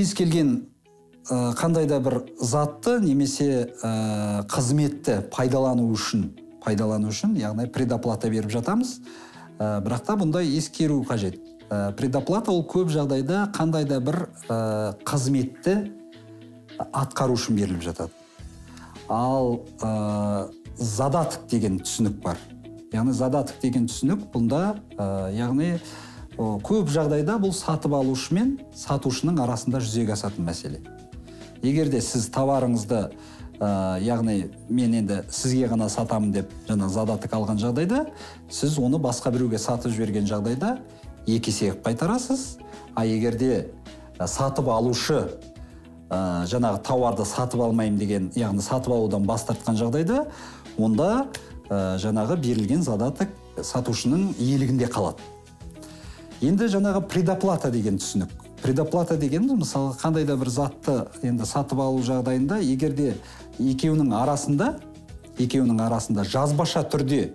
кез келген қандай да бір затты немесе қызметті пайдалану үшін, яғни предоплата беріп жатамыз. Бірақ та бұндай ескеру қажет. Предоплата ол көп жағдайда қандай да бір қызметті атқару үшін беріліп жатады. Ал задаток деген түсінік бар. Яғни задаток деген түсінік бұнда, яғни көп жағдайда бұл сатып алушы мен сатушының арасында жүзеге асатын мәселе. Егер де сіз товарыңызды, яғни мен енді сізге ғана сатамын деп жаңа задаток алған жағдайда, сіз оны басқа біреуге сатып жіберген жағдайда 2 есе қайтарасыз. А егер де сатып алушы жаңағы тауарды сатып алмайым деген, яғни сатып алудан бас тартқан жағдайда, онда жаңағы берілген задаток сатушының иелігінде қалады. Енді жаңағы предоплата деген түсінік. Предоплата деген, мысалы, қандай да бір затты енді сатып алу жағдайында, егер де екеуінің арасында жазбаша түрде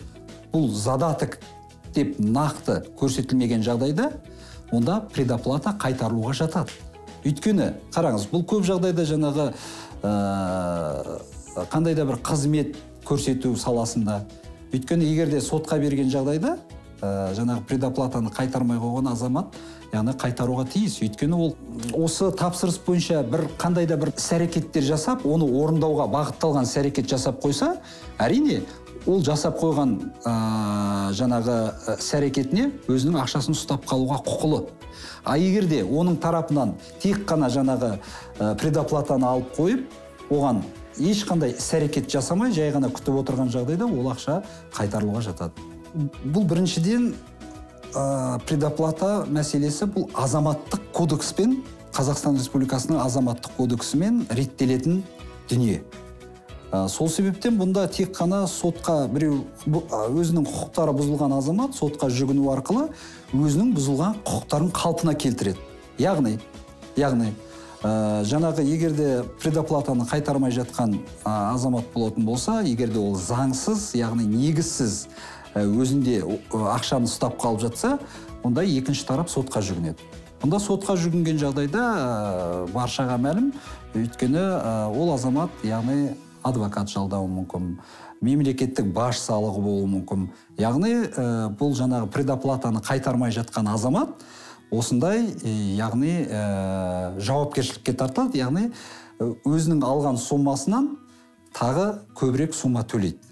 бұл задаток деп нақты көрсетілмеген жағдайда, онда предоплата қайтарылуға жатады. Өйткені, қараңыз, бұл көп жағдайда жаңағы қандай да бір қызмет көрсету саласында. Өйткені, егер де сотқа берген жағдайда, жаңағы предоплатаны қайтармай қойған азамат, яғни қайтаруға тиіс. Өйткені ол осы тапсырыс бойынша бір қандай да бір іс-әрекеттер жасап, оны орындауға бағытталған іс-әрекет жасап қойса, әрине, ол жасап қойған жаңағы іс-әрекетіне өзінің ақшасын ұстап қалуға құқылы. А егер де оның тарапынан тек қана жаңағы предоплатаны алып қойып, оған ешқандай іс-әрекет жасамай, жай ғана күтіп отырған жағдайда ол ақша қайтарылуға жатады. Бұл біріншіден предоплата мәселесі бұл азаматтық кодекспен, Қазақстан Республикасының азаматтық кодексімен реттелетін дүние. Сол себептен бұнда тек қана сотқа біреу өзінің құқықтары бұзылған азамат сотқа жүгіну арқылы өзінің бұзылған құқықтарын қалпына келтіреді. Яғни жаңағы егерде предоплатаны қайтармай жатқан азамат болатын болса, егерде ол заңсыз, яғни негізсіз өзінде ақшаны ұстап қалып жатса, онда екінші тарап сотқа жүгінеді. Онда сотқа жүгінген жағдайда баршаға мәлім, өйткені ол азамат, яғни адвокат жалдауы мүмкін, мемлекеттік баж салығы болуы мүмкін. Яғни бұл жаңағы предоплатаны қайтармай жатқан азамат осындай, яғни жауапкершілікке тартылады, яғни өзінің алған сомасынан тағы көбірек сума төлейді.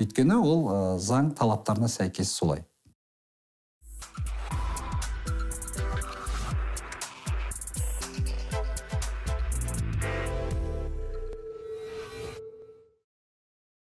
Өйткені ол заң талаптарына сәйкес солай.